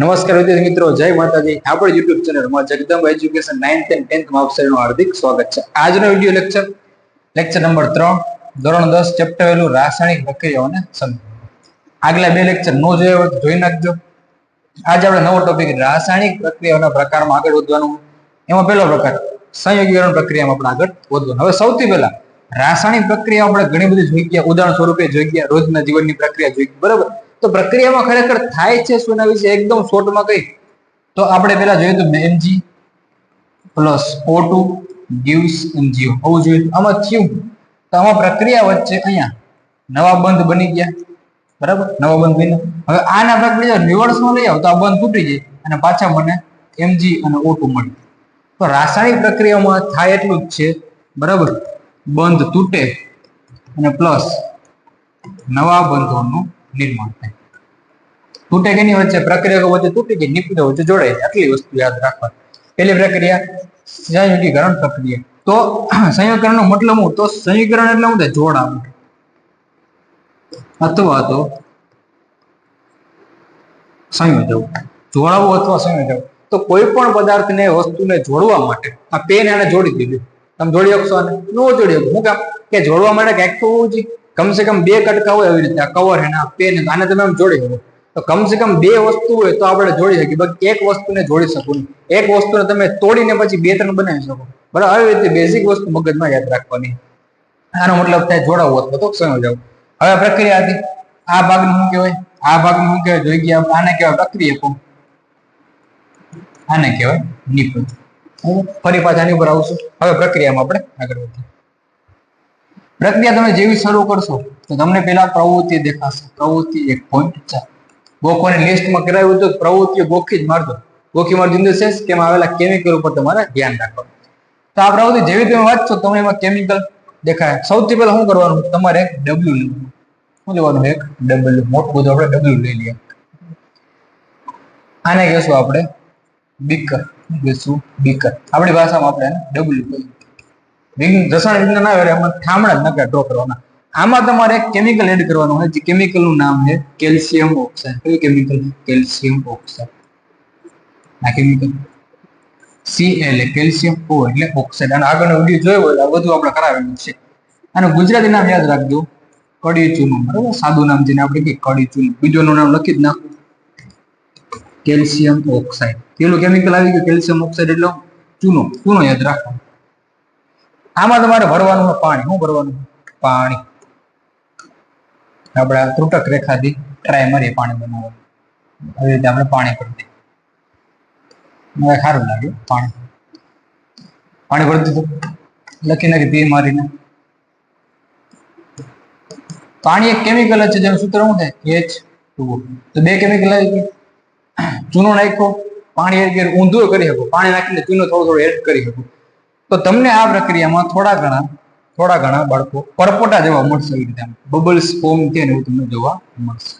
નમસ્કાર વિદ્યાર્થી મિત્રો, જય માતાજી. આપણે યુટ્યુબ ચેનલમાં Jagdamba education 9th and 10th માં આપ સૌનું હાર્દિક સ્વાગત છે. આજનો વિડિયો લેક્ચર નંબર 3 ધોરણ 10 ચેપ્ટર વેલ્યુ રાસાયણિક પ્રક્રિયાઓને સમજો. આગલા બે લેક્ચર નો જોયા હોય તો જોઈ નાખજો. આજે આપણે નવો ટોપિક રાસાયણિક પ્રક્રિયાઓના પ્રકારમાં આગળ વધવાનું. એમાં પહેલો પ્રકાર સંયોગીકરણ પ્રક્રિયામાં આપણે આગળ વધવાનું. હવે સૌથી પહેલા રાસાયણિક પ્રક્રિયા આપણે ઘણી બધી જોઈ ગયા, ઉદાહરણ સ્વરૂપે જોઈ ગયા, રોજના જીવનની પ્રક્રિયા જોઈ ગઈ, બરાબર. તો પ્રક્રિયામાં ખરેખર થાય છે શું એના વિશે એકદમ શોર્ટમાં કહી તો આપણે પહેલા જોયું તો Mg plus O2 gives MgO આવું જોયું. આમાં થયું તો આમાં પ્રક્રિયા વચ્ચે અહીંયા નવા બંધ બની ગયા, બરાબર. નવા બંધ બન્યા. હવે આના પ્રક્રિયા રિવર્સમાં લઈ આવો તો આ બંધ તૂટી જાય અને પાછા મને Mg અને O2 મળે. તો રાસાયણિક પ્રક્રિયામાં થાય એટલું જ છે, બરાબર. બંધ તૂટે અને પ્લસ નવા બંધોનું નિર્માણ થાય. તૂટે કેની વચ્ચે? પ્રક્રિયાઓ વચ્ચે તૂટી ગઈ, નિપુણો વચ્ચે જોડાય. આટલી વસ્તુ યાદ રાખવાની. પહેલી પ્રક્રિયા સંયોગીકરણ પ્રક્રિયા. તો સંયોગીકરણનો મતલબ શું? તો સંયોગીકરણ એટલે શું થાય? જોડાવું અથવા તો સંયોજવું. જોડાવું અથવા સંયોજવું. તો કોઈ પણ પદાર્થને વસ્તુને જોડવા માટે આ પેન આને જોડી દીધું. તમે જોડી શકશો આને? ન જોડી શકો. શું કામ? કે જોડવા માટે કંઈક તો હોવું જોઈએ. કમસે કમ બે કટકા હોય, એવી રીતે આ કવર હે, આ પેન, આને તમે આમ જોડી શકો. તો કમસે કમ બે વસ્તુ હોય તો આપણે જોડી શકીએ. બાકી એક વસ્તુને જોડી શકો નહીં. એક વસ્તુને તમે તોડીને પછી બે ત્રણ બનાવી શકો, બરાબર. આવી રીતે બેઝિક વસ્તુ મગજમાં યાદ રાખવાની. આનો મતલબ થાય જોડાવું અથવા તો સંયોજવું. હવે પ્રક્રિયા હતી. આ ભાગને શું કહેવાય? આ ભાગને શું કહેવાય? જોઈ ગયા. આને કહેવાય પ્રક્રિયકો, આને કહેવાય નિપજ. ફરી પાછા આની ઉપર આવશું. હવે પ્રક્રિયામાં આપણે આગળ વધીએ. પ્રક્રિયા તમે જેવી શરૂ કરશો તો તમને પેલા પ્રવૃત્તિ દેખાશે. પ્રવૃત્તિ 1.4 ગોખવાની લિસ્ટમાં કરાવ્યું તો પ્રવૃત્તિઓ ગોખી જ મારજો. ગોખી મારજો ઇન ધ સેન્સ કે એમાં આવેલા કેમિકલ ઉપર તમારે ધ્યાન રાખવાનું. તો આ પ્રવૃત્તિ જેવી તમે વાંચશો તમને એમાં કેમિકલ દેખાય. સૌથી પહેલા શું કરવાનું? તમારે એક W લેવાનું. શું લેવાનું? એક W. મોટું બધું આપણે W લઈ લઈએ. આને કહેશું આપણે બીકર. કહેશું બીકર. આપણી ભાષામાં આપણે W કહીએ. રસાયણ વિજ્ઞાન આવે એમાં ઠામડા જ નકા ડ્રો કરવાના. આમાં તમારે એક કેમિકલ એડ કરવાનું હોય, જે કેમિકલ નું નામ છે કેલ્શિયમ ઓક્સાઇડ. કયું કેમિકલ? Calcium oxide. આ કેમિકલ Cl કેલ્શિયમ O એટલે ઓક્સાઇડ. અને આગળનો વિડિયો જોયો હોય આ બધું આપણે કરાવેલું છે. અને ગુજરાતી નામ યાદ રાખજો, કડી ચૂનું, બરાબર. સાદું નામ જેને આપણે કહીએ કડી ચૂનું. બીજોનું નામ લખી જ નાખો, કેલ્શિયમ ઓક્સાઇડ. પેલું કેમિકલ આવી ગયું કેલ્શિયમ ઓક્સાઇડ એટલે ચૂનો. ચૂનો યાદ રાખો. આમાં તમારે ભરવાનું પાણી. શું ભરવાનું? પાણી. આપણે ત્રુટક રેખાથી ટ્રાય મારીએ પાણી બનાવવાનું. આવી રીતે આપણે પાણી ભરી દઈએ. મને સારું લાગ્યું. પાણી ભરી દીધું. લખી નાખી પી મારીને. પાણી એક કેમિકલ છે જેનું સૂત્ર શું થાય? H2O. તો બે કેમિકલ આવી ગયું. ચૂનો નાખ્યો, પાણી એડ કરી, ઊંધું કરી શકો. પાણી નાખીને ચૂનો થોડો એડ કરી શકો. તો તમને આ પ્રક્રિયામાં થોડા ઘણા બાળકો પરપોટા જેવા મળશે. એવી રીતે બબલ્સ ફોર્મ થાય ને એવું તમને જોવા મળશે.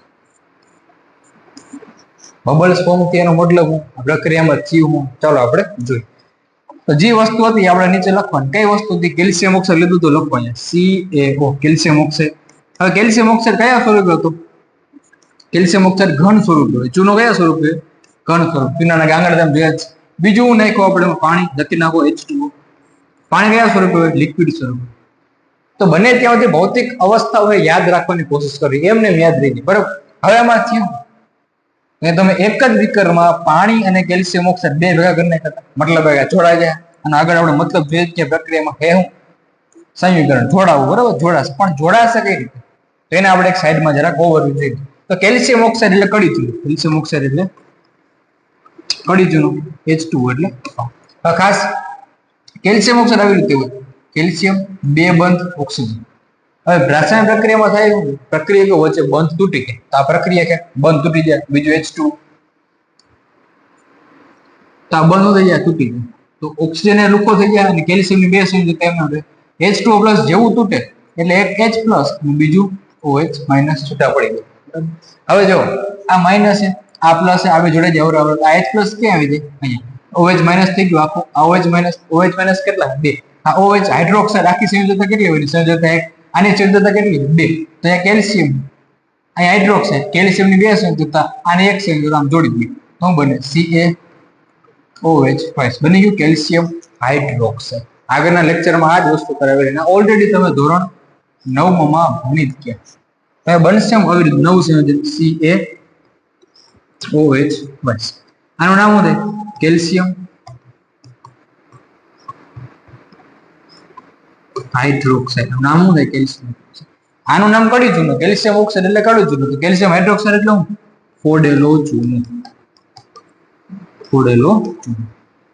બબલ્સ ફોર્મ થાય એનો મતલબ પ્રક્રિયામાં થયું. ચાલો આપણે જોઈએ. તો જે વસ્તુ હતી આપણે નીચે લખવાની. કઈ વસ્તુ હતી? કેલ્શિયમ ઓક્સાઇડ લીધું તો લખવાનું CaO કેલ્શિયમ ઓક્સાઇડ. હવે કેલ્શિયમ ઓક્સાઇડ કયા સ્વરૂપે હતું? કેલ્શિયમ ઓક્સાઇડ ઘન સ્વરૂપે હોય. ચૂનો કયા સ્વરૂપે? ઘન સ્વરૂપ. ચૂનાના ગાંગડા તમે જોયા છે. બીજું નાખ્યું આપણે પાણી, જતી નાખો H2O. પાણી કયા સ્વરૂપે હોય? લિક્વિડ સ્વરૂપે. તો બને ત્યાં સુધી ભૌતિક અવસ્થા હોય યાદ રાખવાની કોશિશ કરી, એમને યાદ રહી ગઈ, બરાબર. હવે એમાં થયું કે તમે એક જ બીકરમાં પાણી અને કેલ્શિયમ ઓક્સાઇડ બે ભેગા કરી નાખ્યા, મતલબ જોડાઈ જાય. અને આગળ આપણે મતલબ જોઈએ કે પ્રક્રિયામાં હે હું સંયોગીકરણ, જોડાવું, બરાબર. જોડાશે. પણ જોડાશે કઈ રીતે? તો એને આપણે એક સાઈડમાં જરાક ઓવરવ્યુ જોઈએ. તો કેલ્શિયમ ઓક્સાઇડ એટલે કડી ચૂનો. કેલ્શિયમ ઓક્સાઇડ એટલે કડી ચૂનો. H2O એટલે ખાસ કેલ્શિયમ ઓક્સાઇડ આવી રીતે હોય. કેલ્શિયમ બે બંધ ઓક્સિજન. હવે રાસાયણિક પ્રક્રિયામાં થાય પ્રક્રિયકો વચ્ચે બંધ તૂટી જાય. તો આ પ્રક્રિયા કે બંધ તૂટી જાય. બીજું H2 તો આ બંધ થઈ જાય, તૂટી જાય. તો ઓક્સિજન એ લુકો થઈ જાય અને કેલ્શિયમ ની બે સંયોજક એમ ના રહે. H2O પ્લસ જેવું તૂટે એટલે એક H પ્લસ અને બીજું OH માઇનસ છૂટા પડી જાય. હવે જો આ માઇનસ છે, આ પ્લસ છે, આવી જોડે જાય. આ H પ્લસ ક્યાં આવી જાય? અહીંયા OH માઇનસ થઈ ગયું આખું. આ OH માઇનસ કેટલા? 2. આ OH હાઇડ્રોક્સાઇડ આખી સંયોજકતા કેટલી હોય? સંયોજકતા 1. આની સંયોજકતા કેટલી? 2. તો અહીંયા કેલ્શિયમ, અહીંયા હાઇડ્રોક્સાઇડ, કેલ્શિયમ ની બે સંયોજકતા, આની એક સંયોજકતા આમ જોડી દઈએ. તો બને CaOH બની ગયું કેલ્શિયમ હાઇડ્રોક્સાઇડ. આગળના લેક્ચરમાં આ જ વસ્તુ કરાવેલી ઓલરેડી તમે ધોરણ 9 માં ભણી જ ગયા. હવે બનશે આવી રીતે નવું સંયોજન CaOH. આનું નામ શું થાય? Calcium hydroxide. નામ શું થાય? કેલ્શિયમ. આનું નામ કડી ચૂનો. કેલ્શિયમ ઓક્સાઇડ એટલે કડું ચૂનું. તો કેલ્શિયમ હાઇડ્રોક્સાઇડ એટલે શું? ફોડેલો ચૂનો. ફોડેલો ચૂનો.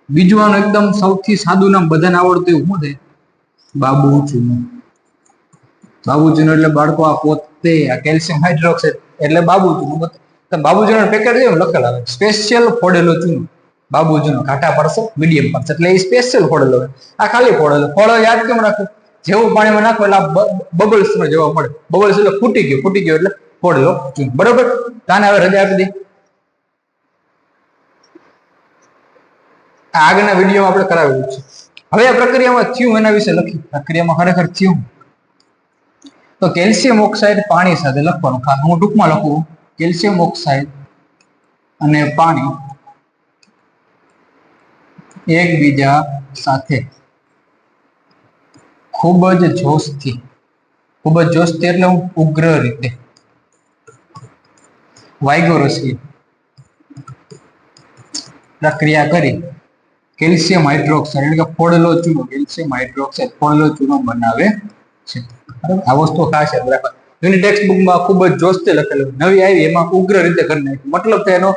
બીજું આનું એકદમ સૌથી સાદું નામ બધાને આવડતું એવું શું થાય? બાબુ ચૂનો. બાબુ ચૂનો એટલે બાળકો આ પોતે આ કેલ્શિયમ હાઇડ્રોક્સાઇડ એટલે બાબુ ચૂનો. બાબુ ચૂનો પેકેટ જેવું લખેલ આવે સ્પેશિયલ ફોડેલો ચૂનો. બાબુ ચૂનો ઘાટા પડશે મીડિયમ પડશે એટલે એ સ્પેશિયલ ફોડેલો. આ ખાલી ફોડેલો. ફોડો યાદ કેમ રાખો? જેવું પાણીમાં નાખો એટલે બબલ્સ જોવા મળે. બબલ્સ એટલે ફૂટી ગયો એટલે ફોડેલો ચૂનો. બરોબર. તાને હવે રજા આપી દઈ. આગળના વિડીયોમાં આપણે કરાવેલું છે. હવે આ પ્રક્રિયામાં થયું એના વિશે લખી. પ્રક્રિયામાં ખરેખર થયું તો કેલ્શિયમ ઓક્સાઇડ પાણી સાથે લખવાનું. હું ટૂંકમાં લખું કેલ્શિયમ ઓક્સાઇડ અને પાણી એકબીજા સાથે ખૂબ જ જોશથી એટલે ઉગ્ર રીતે વાઇગોરસલી પ્રક્રિયા કરી કેલ્શિયમ હાઇડ્રોક્સાઇડ એટલે કે ફોડેલો ચૂનો કેલ્શિયમ હાઇડ્રોક્સાઇડ ફોડેલો ચૂનો બનાવે છે. આ વસ્તુ ખાસ યાદ રાખવા. એની ટેક્સ્ટ બુકમાં ખૂબ જ જોશથી લખેલું. નવી આવી એમાં ઉગ્ર રીતે કરી નાખ્યું. મતલબ એનો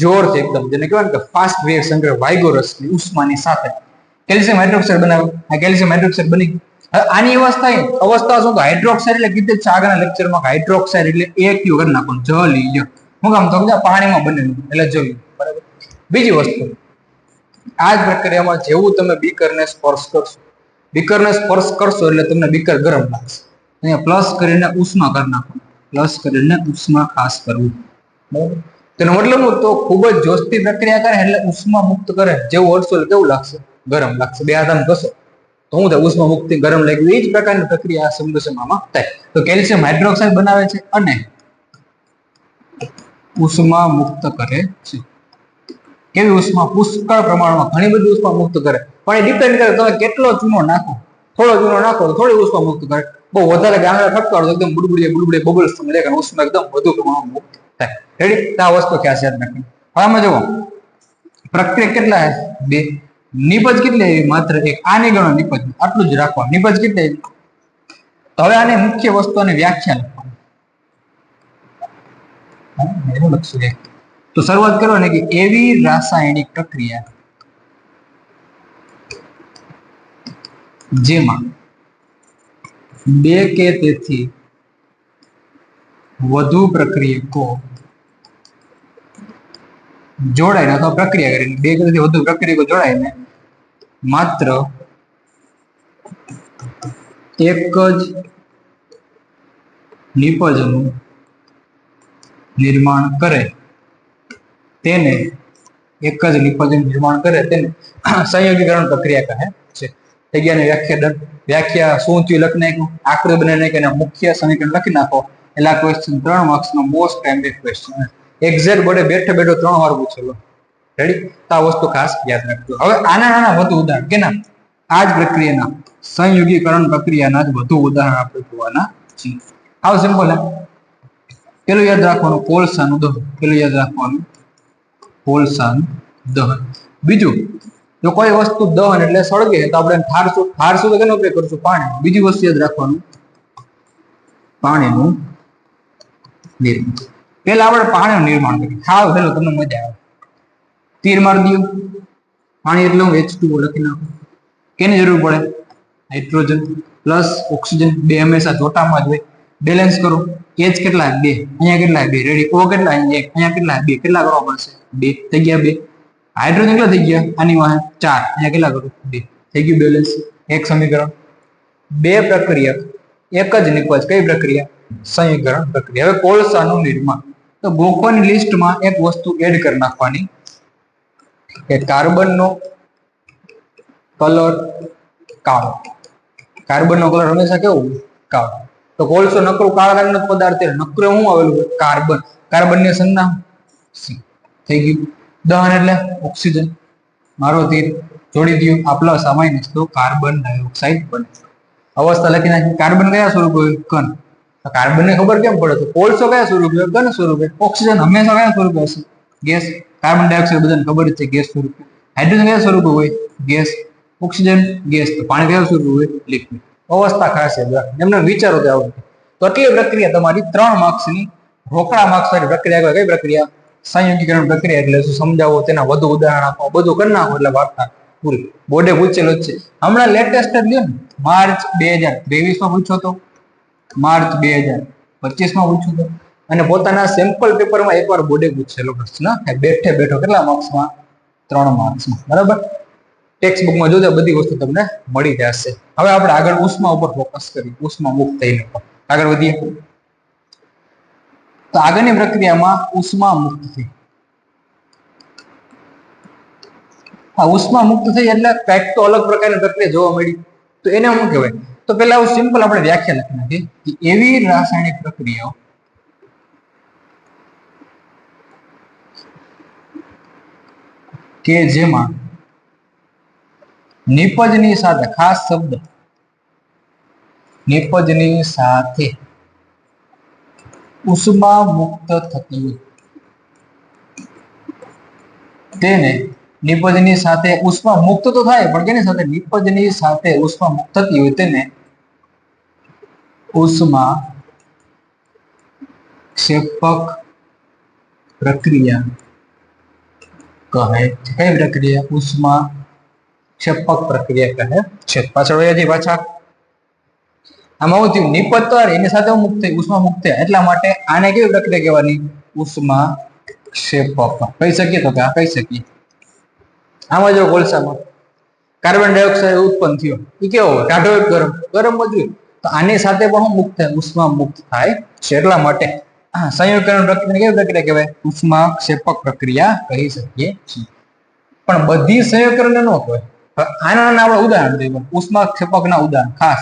જોર છે એકદમ, જેને કહેવાય કે ફાસ્ટ રિએક્શન કરે વાઇગોરસલી ઉષ્માની સાથે કેલ્શિયમ હાઇડ્રોક્સાઇડ બનાવે. આ કેલ્શિયમ હાઇડ્રોક્સાઇડ બની. હવે આની અવસ્થા શું? હાઇડ્રોક્સાઇડ એટલે કીધું છે આગળના લેક્ચરમાં હાઇડ્રોક્સાઇડ એટલે એક યુ કરી નાખો જલીય. હું કામ તો પાણીમાં બનેલું એટલે જલીય. બરાબર. બીજી વસ્તુ આ જ પ્રક્રિયામાં જેવું તમે બીકરને સ્પર્શ કરશો એટલે તમને બીકર ગરમ લાગશે. અહીંયા પ્લસ કરીને ઉષ્મા કરી નાખો. પ્લસ કરીને ઉષ્મા ખાસ કરવું. બરાબર. તેનો મતલબ તો ખૂબ જ જોશથી પ્રક્રિયા કરે એટલે ઉષ્મા મુક્ત કરે. જેવું ઓળશો એટલે કેવું લાગશે? ગરમ લાગશે. બે હાથ આમ કશો તો શું થાય? ઉષ્મા મુક્તિ ગરમ લાગ્યું. એ જ પ્રકારની પ્રક્રિયા સમુદ્રમાં થાય. તો કેલ્શિયમ હાઇડ્રોક્સાઇડ બનાવે છે અને ઉષ્મા મુક્ત કરે છે. કેવી ઉષ્મા? પુષ્કળ પ્રમાણમાં ઘણી બધી ઉષ્મા મુક્ત કરે. પણ એ ડિપેન્ડ કરે તમે કેટલો ચૂનો નાખો. થોડો ચૂનો નાખો તો થોડી ઉષ્મા મુક્ત કરે. બહુ વધારે ગાંગડા ખટકાડો એકદમ બુડબુડીએ બબલ્સ તમે દેખાય ઉષ્મા એકદમ વધુ પ્રમાણમાં મુક્ત થાય. રેડી? આ વસ્તુ ખ્યાલ યાદ રાખી. હવે આમાં જુઓ પ્રક્રિયા કેટલા છે? 2. નિપજ કેટલી? માત્ર 1. આની ગણો નિપજ. આટલું જ રાખવા. નિપજ કેટલી? તો હવે આની મુખ્ય વસ્તુની વ્યાખ્યા લખવાનું. તો શરૂઆત કરો ને કે એવી રાસાયણિક પ્રક્રિયા જેમાં 2 કે તેથી વધુ પ્રક્રિયકો જોડાઈને અથવા પ્રક્રિયા કરીને 2 કે તેથી વધુ પ્રક્રિયકો જોડાઈને માત્ર એક જ નિપજનું નિર્માણ કરે તેને સંયોગીકરણ પ્રક્રિયા કહે છે. જગ્યાની વ્યાખ્યા શું થયું લખી નાખ્યું. આકૃતિ બનાવી નાખી મુખ્ય સમીકરણ લખી નાખો. એટલે આ ક્વેશ્ચન 3 માર્ક્સનો મોસ્ટ ટાઈમલી ક્વેશ્ચન. એક્ઝેક્ટ બોર્ડે બેઠે 3 વાર પૂછેલો. રેડી? તો આ વસ્તુ ખાસ યાદ રાખજો. હવે આના વધુ ઉદાહરણ કેના આ જ પ્રક્રિયાના સંયોગીકરણ પ્રક્રિયાના જ વધુ ઉદાહરણ આપણે જોવાના છીએ. આવ સિમ્પલ. પેલું યાદ રાખવાનું કોલસાનું દહન. દહન. બીજું જો કોઈ વસ્તુ દહન એટલે સળગે તો આપણે ઠારશું તો કેનો ઉપયોગ કરશું? પાણી. બીજી વસ્તુ યાદ રાખવાનું પાણીનું નિર્માણ. પેલા આપણે પાણીનું નિર્માણ કરીએ. હાવ પેલું તમને મજા આવે. તીર મારી દો. પાણી એટલે H2O લખી નાખો. કેની જરૂર પડે? Hydrogen plus oxygen. 2 હંમેશા જોટામાં જ હોય. બેલેન્સ કરો. H કેટલા? 2. અહીંયા કેટલા? 2. રેડી? O કેટલા? 1. અહીંયા કેટલા? 2. કેટલા કરવા પડશે? 2. થઈ ગયા 2. હાઇડ્રોજન કેટલા થઈ ગયા? આની વાહે 4. અહીંયા કેટલા કરું? 2. થઈ ગયું બેલેન્સ. એક સમીકરણ. 2 પ્રક્રિયા એક જ નિપજ. કઈ પ્રક્રિયા? સંયોગીકરણ પ્રક્રિયા. હવે કોલસાનું નિર્માણ. તો ગોખવાની લિસ્ટમાં એક વસ્તુ એડ કરી નાખવાની કે કાર્બનનો કલર કાળો. કાર્બનનો કલર હંમેશા કેવું? કાળો. તો કોલસો નકરું કાળા રંગનો પદાર્થ. નકરું શું આવેલું? કાર્બન. કાર્બનની સંજ્ઞા C. થઈ ગયું. દહન એટલે ઓક્સિજન, મારો તીર જોડી દઉં, આ પ્લસ આ માઇનસ, તો કાર્બન ડાયોક્સાઇડ બને. અવસ્થા લખી નાખી. કાર્બન કયા સ્વરૂપે હોય? ઘન. તો કાર્બન ને ખબર કેમ પડે? તો કોલસો કયા સ્વરૂપે હોય? ઘન સ્વરૂપે. ઓક્સિજન હંમેશા કયા સ્વરૂપે હશે? ગેસ. કાર્બન ડાયોક્સાઇડ બધાને ખબર જ છે ગેસ સ્વરૂપે. હાઇડ્રોજન કયા સ્વરૂપે હોય? ગેસ. Oxygen gas. તો પાણી કયા સ્વરૂપે હોય? લિક્વિડ. અવસ્થા ખાસ છે, એમને વિચારો તો આવડે. તો આટલી પ્રક્રિયા તમારી 3 માર્ક્સની રોકડા માર્ક્સ વાળી પ્રક્રિયા. કઈ પ્રક્રિયા? સંયોગીકરણ પ્રક્રિયા. એટલે શું સમજાવો, તેના વધુ ઉદાહરણ આપો, બધું કરી નાખો એટલે વાર્તા પૂરી. બોર્ડે પૂછેલો જ છે. હમણાં લેટેસ્ટ જ લ્યો ને, માર્ચ 2023 માં પૂછ્યો તો, માર્ચ 2025 માં પૂછ્યો તો, અને પોતાના સેમ્પલ પેપરમાં એકવાર બોર્ડે પૂછેલો પ્રશ્ન બેઠે બેઠો. કેટલા માર્ક્સમાં? 3 માર્ક્સમાં. બરાબર. ટેક્સ્ટ બુકમાં જોજો, બધી વસ્તુ તમને મળી જશે. હવે આપણે આગળ ઉષ્મા ઉપર ફોકસ કરીએ. ઉષ્મા મુક્ત થઈને આગળ વધીએ. તો આગળની પ્રક્રિયામાં ઉષ્મા મુક્ત થઈ. આ ઉષ્મા મુક્ત થઈ એટલે કંઈક તો અલગ પ્રકારની પ્રક્રિયા જોવા મળી. તો એને શું કહેવાય? તો પેલા હું સિમ્પલ આપણે વ્યાખ્યા લખી નાખીએ કે એવી રાસાયણિક પ્રક્રિયાઓ કે જેમાં નિપજની સાથે, ખાસ શબ્દ નિપજની સાથે ઉષ્મા મુક્ત થતી હોય તેને, નિપજની સાથે ઉષ્મા મુક્ત તો થાય પણ કેની સાથે? નિપજની સાથે ઉષ્મા મુક્ત થતી હોય તેને ઉષ્મા ક્ષેપક પ્રક્રિયા કહે છે. કઈ પ્રક્રિયા? ઉષ્મા ક્ષેપક પ્રક્રિયા કહે છે. પાછળ વયા પાછા. આમાં હું થયું? નિપજતો એની સાથે મુક્ત થઈ, ઉષ્મા મુક્ત થયા, એટલા માટે આને કેવી પ્રક્રિયા કહેવાની? ઉષ્મા ક્ષેપક. કહી શકીએ તો કે આ કહી શકીએ. આમાં જો કોલસામાં કાર્બન ડાયોક્સાઇડ ઉત્પન્ન થયો, એ કેવો હોય? ટાઢો ગરમ, ગરમ વધ્યું, તો આની સાથે પણ હું મુક્ત થાય, ઉષ્મા મુક્ત થાય છે. એટલા માટે સંયોગીકરણ પ્રક્રિયા કેવી પ્રક્રિયા કહેવાય? ઉષ્મા ક્ષેપક પ્રક્રિયા કહી શકીએ છીએ. પણ બધી સંયોગીકરણ ન કહેવાય. આના આપણે ઉદાહરણ દઈએ. ઉષ્મા ક્ષેપકના ઉદાહરણ ખાસ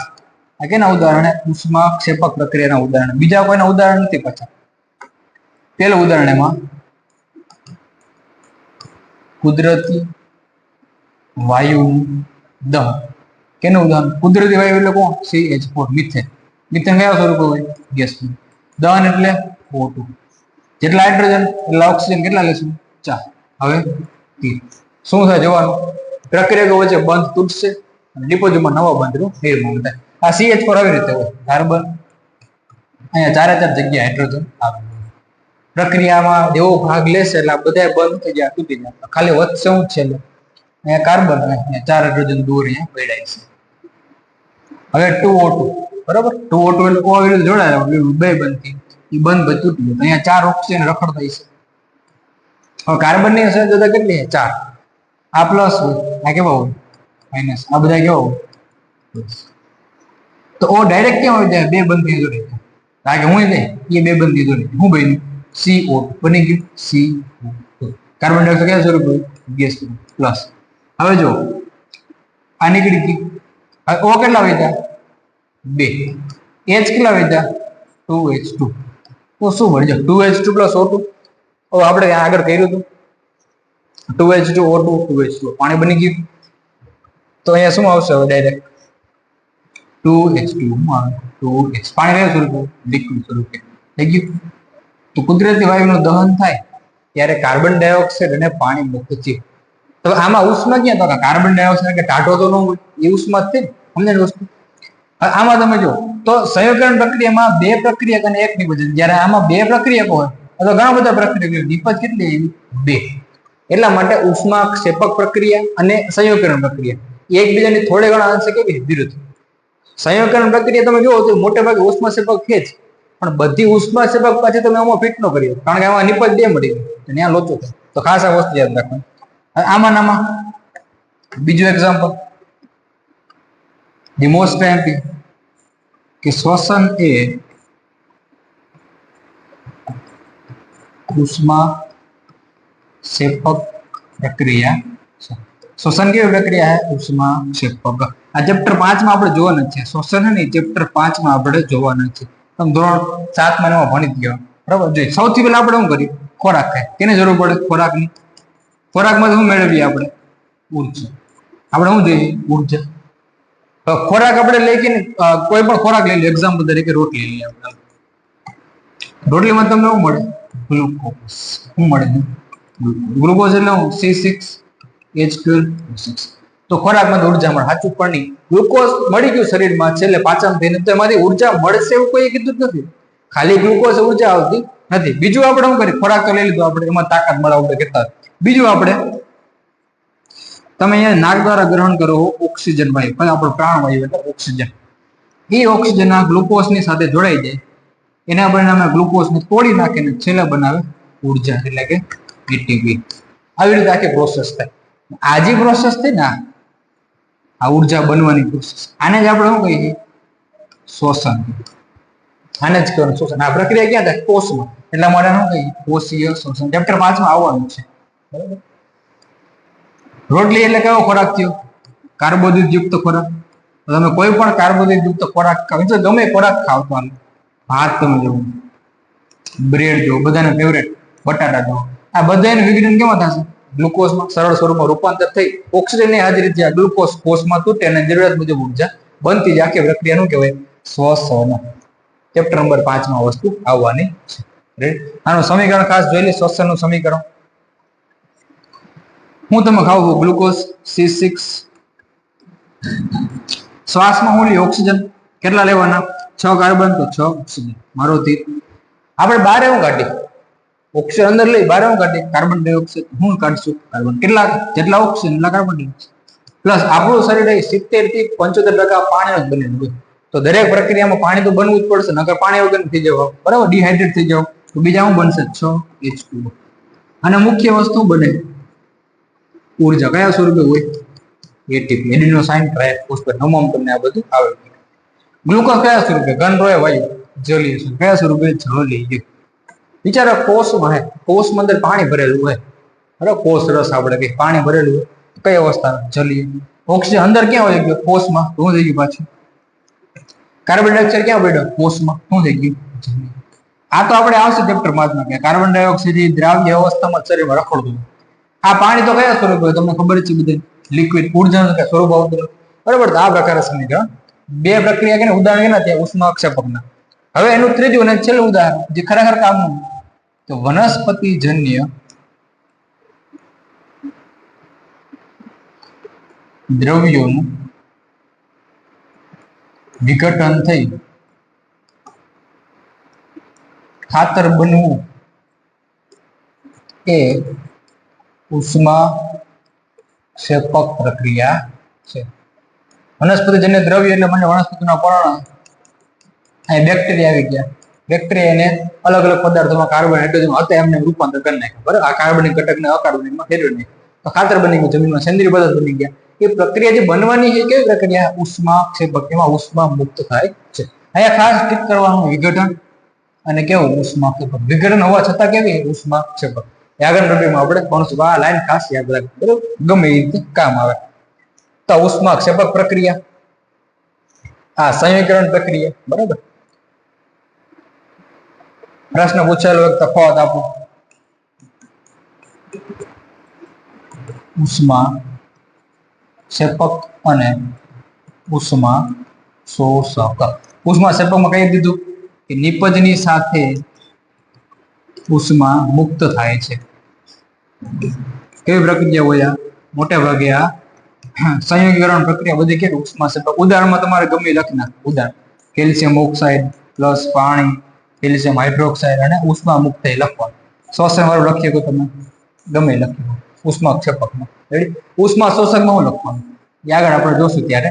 આ કેના ઉદાહરણ? ઉષ્મા ક્ષેપક પ્રક્રિયાના ઉદાહરણ. બીજા કોઈના ઉદાહરણ નથી. પાછા પેલું ઉદાહરણ એમાં કુદરતી વાયુનું દહન. કેનું ઉદાહરણ? કુદરતી વાયુ એટલે કોણ? CH4 methane. મિથેન કયા સ્વરૂપે હોય? ગેસ. દહન એટલે O2. જેટલા હાઇડ્રોજન એટલા ઓક્સિજન. કેટલા લેશું? 4. હવે શું થાય જોવાનું. પ્રક્રિયા વચ્ચે બંધ તૂટશે અને ડિપોઝિટમાં નવા બંધનું નિર્માણ થાય. આ CH4 આવી રીતે હોય. કાર્બન અહીંયા 4 જગ્યાએ હાઇડ્રોજન આવે. પ્રક્રિયામાં જેવો ભાગ લેશે એટલે બધા બંધ થઈ જાય, તૂટી જાય. ખાલી વધશે શું છે? અહીંયા કાર્બન, અહીંયા 4 હાઇડ્રોજન દૂર અહીંયા પડાય છે. હવે 2O2 બરાબર. 2O2 એટલે O જોડાયેલા બે બંધ, એ બંધ તૂટી ગયો. અહીંયા 4 ઓક્સિજન રખડતા છે. હવે કાર્બન ની સંયોજકતા કેટલી છે? 4. આ પ્લસ હોય, આ કેવા હોય? માઇનસ. આ બધા કેવા હોય? તો ઓ ડાયરેક્ટ ક્યાં હોય જાય? બે બંધની જોડે. લાગે હું જાય એ બે બંધની જોડે હું બન્યું? CO2 બની ગયું. CO2 કાર્બન ડાયોક્સાઇડ કયા સ્વરૂપ હોય? Gas plus. હવે જો આ નીકળી ગઈ. ઓ કેટલા વધ્યા? 2. H કેટલા વધ્યા? 2H2. તો શું મળે? 2H2 plus O2. હવે આપણે આગળ કર્યું હતું 2H2 O2 2H2 પાણી બની ગયું. તો અહીંયા શું આવશે? હવે ડાયરેક્ટ 2H2 2H. પાણી કયું સ્વરૂપે? લિક્વિડ સ્વરૂપે થઈ ગયું. તો કુદરતી વાયુનું દહન થાય ત્યારે કાર્બન ડાયોક્સાઇડ અને પાણી મુક્ત છે. તો આમાં ઉષ્મા ક્યાં? તો કાર્બન ડાયોક્સાઇડ કે ટાઢો તો ન હોય, એ ઉષ્મા જ છે ને. સમજણ વસ્તુ. આમાં તમે જો તો સંયોગીકરણ પ્રક્રિયામાં 2 પ્રક્રિયક અને 1 નિપજ. જ્યારે આમાં 2 પ્રક્રિયકો હોય તો ઘણા બધા પ્રક્રિયકો. નિપજ કેટલી? 2. એટલા માટે ઉષ્મા ક્ષેપક પ્રક્રિયા અને સંયોગીકરણ પ્રક્રિયા એકબીજાની થોડે ઘણા અંશે કેવી વિરુદ્ધ. સંયોગીકરણ પ્રક્રિયા તમે જુઓ તો મોટે ભાગે ઉષ્મા ક્ષેપક છે જ, પણ બધી ઉષ્મા ક્ષેપક પાછી તમે આમાં ફિટ ન કરી, કારણ કે આમાં નિપજ 2 મળી ગઈ, ત્યાં લોચો થાય. તો ખાસ આ વસ્તુ યાદ રાખવાની. આમાં બીજું એક્ઝામ્પલ ધી મોસ્ટ એમ્પી કે શ્વસન એ ઉષ્મા ક્ષેપક પ્રક્રિયા છે. શ્વસન કેવી પ્રક્રિયા है? ઉષ્મા ક્ષેપક. આ ચેપ્ટર 5 માં આપણે જોવાના છે. શ્વસન है ને ચેપ્ટર 5 માં આપણે જોવાના છે. તમે ધોરણ 7 માં ભણી ગયો બરાબર. જોઈએ સૌથી પહેલા આપણે શું કરીએ? ખોરાક ખાય. કેની જરૂર પડે? ખોરાકની. ખોરાકમાં શું મેળવીએ આપણે? ઉર્જા. આપણે શું જોઈએ? ઉર્જા. ખોરાક આપણે લઈ કે કોઈ પણ ખોરાક લઈ લે, એક્ઝામ્પલ તરીકે રોટલી લઈએ આપણે. રોટલીમાં તમને શું મળે? ગ્લુકોઝ. શું મળે? ગ્લુકોઝ એટલે C6H12O6. તો ખોરાકમાં ઉર્જા મળે. સાચું પણ નહીં. ગ્લુકોઝ મળી ગયું શરીરમાં, છેલ્લે પાચન થઈને તો એમાંથી ઉર્જા મળશે એવું કોઈ કીધું જ નથી. ખાલી ગ્લુકોઝ ઉર્જા આવતી નથી. બીજું આપણે શું કરીએ? ખોરાક તો લઈ લીધો આપણે, એમાં તાકાત મળે આપણે કહેતા. બીજું આપણે તમે અહીંયા નાક દ્વારા ગ્રહણ કરો ઓક્સિજન વાયુ, પણ આપણો પ્રાણવાયુ એટલે ઓક્સિજન. એ ઓક્સિજન આ ગ્લુકોઝની સાથે જોડાઈ જાય, એના પરિણામે ગ્લુકોઝને તોડી નાખીને છેલ્લે બનાવે ઉર્જા, એટલે કે એટીપી. આવી રીતે આખી પ્રોસેસ થાય. આ જે પ્રોસેસ થઈ ને, આ ઉર્જા બનવાની પ્રોસેસ, આને જ આપણે શું કહીએ? શ્વસન. આને જ કહેવાનું શ્વસન. આ પ્રક્રિયા ક્યાં થાય? કોષમાં. એટલા માટે શું કહીએ? કોષીય શ્વસન. ચેપ્ટર 5 માં આવવાનું છે. બરાબર. રોટલી એટલે કેવો ખોરાક થયો? કાર્બોદિત યુક્ત ખોરાક. તમે કોઈ પણ કાર્બોદિત યુક્ત ખોરાક ખાવ, ગમે ખોરાક ખાવ તો ભાત તમે જુઓ, બ્રેડ જુઓ, બધાને ફેવરેટ, બટાટા જુઓ, આ બધાનું વિઘટન કેમાં થશે? ગ્લુકોઝમાં સરળ સ્વરૂપમાં રૂપાંતર થઈ ઓક્સિજનની હાજરીથી આ ગ્લુકોઝ કોષમાં તૂટે અને જરૂરિયાત મુજબ ઉર્જા બનતી જાય. આખી પ્રક્રિયાનું કહેવાય શ્વસન. ચેપ્ટર નંબર 5 માં વસ્તુ આવવાની છે. આનું સમીકરણ ખાસ જોઈ લે. શ્વસનનું સમીકરણ હું તમે ખાવ ગ્લુકોઝ C6. શ્વાસમાં હું લે ઓક્સિજન કેટલા લેવાના? 6 કાર્બન તો 6 ઓક્સિજન. મારો તીર. આપણે બહાર એવું કાઢી ઓક્સિજન અંદર લઈ બહાર એવું કાઢી કાર્બન ડાયોક્સાઇડ. હું કાઢશું કાર્બન. કેટલા? જેટલા ઓક્સિજન એટલા કાર્બન ડાયોક્સાઇડ. પ્લસ આપણું શરીર 70 થી 75% પાણીનું જ બનેલું હોય. તો દરેક પ્રક્રિયામાં પાણી તો બનવું જ પડશે, નકર પાણી વગર થઈ જવા, બરાબર, ડિહાઇડ્રેટ થઈ જાવ તો બીજા શું બનશે? 6H2O. અને મુખ્ય વસ્તુ બને ઉર્જા કયા સ્વરૂપે હોય? ATP, adenosine triphosphate. નમમ તમને આ બધું આવડે. ગ્લુકોઝ કયા સ્વરૂપે? ઘન રોય વાયુ, જલીય છે. કયા સ્વરૂપે? જલીય. વિચારો કોષમાં હે, કોષમાં અંદર પાણી ભરેલું હોય, બરાબર, કોષ રસ આપણે કઈ પાણી ભરેલું હોય, કઈ અવસ્થા? જલીય. ઓક્સિજન અંદર ક્યાં હોય ગયો? કોષમાં. શું થઈ ગયું પાછું? કાર્બન ડાયોક્સાઇડ ક્યાં પડ્યો? કોષમાં. શું થઈ ગયું? આ તો આપણે આવશે ચેપ્ટર 5 માં કે કાર્બન ડાયોક્સાઇડ દ્રાવ્ય અવસ્થામાં શરીરમાં રખડતું. આ પાણી તો કયા સ્વરૂપે હોય? તમને ખબર છે બધે. લિક્વિડ. ઉર્જાનું કે સ્વરૂપ આવતું, બરાબર. તો આ પ્રકારે સમીકરણ. બે પ્રક્રિયા કે ઉદાહરણ કેના ત્યાં? ઉષ્માક્ષેપકના. હવે એનું ત્રીજું અને છેલ્લું ઉદાહરણ જે ખરેખર કામનું, તો વનસ્પતિજન્ય દ્રવ્યોનું વિઘટન થઈ ખાતર બનવું એ ઉષ્માક્ષેપક પ્રક્રિયા છે. વનસ્પતિજન્ય દ્રવ્ય એટલે મને વનસ્પતિના પર્ણ, અહીં બેક્ટેરિયા આવી ગયા. બેક્ટેરિયાને અલગ અલગ પદાર્થોમાં કાર્બન, હાઇડ્રોજન હતા એમને રૂપાંતર કરી નાખ્યું, બરાબર. આ કાર્બનિક ઘટકને અકાર્બનિકમાં ફેરવી નાખ્યું, તો ખાતર બની ગયું, જમીનમાં સેન્દ્રીય પદાર્થ બની ગયા. એ પ્રક્રિયા જે બનવાની છે કેવી પ્રક્રિયા? ઉષ્માક્ષેપક. એમાં ઉષ્મા મુક્ત થાય છે. અહીંયા ખાસ ઠીક કરવાનું વિઘટન અને કેવું? ઉષ્માક્ષેપક. વિઘટન હોવા છતાં કેવી? ઉષ્માક્ષેપક. આગળ ટોપિકમાં આપણે ભણશું. આ લાઈન ખાસ યાદ રાખજો, બરાબર, ગમે એ રીતે કામ આવે. તો ઉષ્માક્ષેપક પ્રક્રિયા, આ સંયોગીકરણ પ્રક્રિયા, બરાબર. પ્રશ્ન પૂછેલો એક તફાવત આપો. ઉષ્માક્ષેપક અને ઉષ્મા શોષક. ઉષ્માક્ષેપકમાં કહી દીધું કે નિપજની સાથે ઉષ્મા મુક્ત થાય છે. કેવી પ્રક્રિયા હોય? મોટે ભાગે આ સંયોગીકરણ પ્રક્રિયા બધી કેવી? ઉષ્માક્ષેપક. ઉદાહરણમાં તમારે ગમે લખી નાખ. ઉદાહરણ કેલ્શિયમ ઓક્સાઇડ પ્લસ પાણી, કેલ્શિયમ હાઇડ્રોક્સાઇડ અને ઉષ્મા મુક્ત લખવાનું. શ્વસન વાળું લખીએ તો તમે ગમે લખ્યું. ઉષ્માક્ષેપકમાં રેડી. ઉષ્મા શોષકમાં હું લખવાનું એ આગળ આપણે જોશું ત્યારે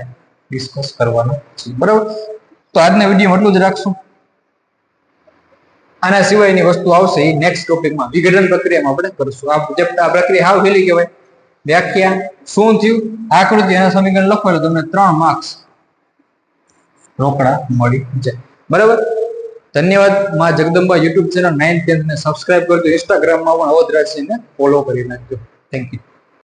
ડિસ્કસ કરવાનું છે, બરાબર. તો આજના વિડીયો એટલું જ રાખશું. આના સિવાયની વસ્તુ આવશે એ નેક્સ્ટ ટોપિકમાં વિઘટન પ્રક્રિયામાં આપણે કરશું. આ પ્રક્રિયા હાવ ફેલી કહેવાય. વ્યાખ્યા શું થયું, આકૃતિ અને સમીકરણ લખો એટલે તમને 3 માર્ક્સ રોકડા મળી જાય, બરાબર. ધન્યવાદ. માં Jagdamba YouTube channel 9th 10th ને સબસ્ક્રાઇબ કરજો. ઇન્સ્ટાગ્રામમાં પણ અવધ રાશિને ફોલો કરી નાખજો. Thank you.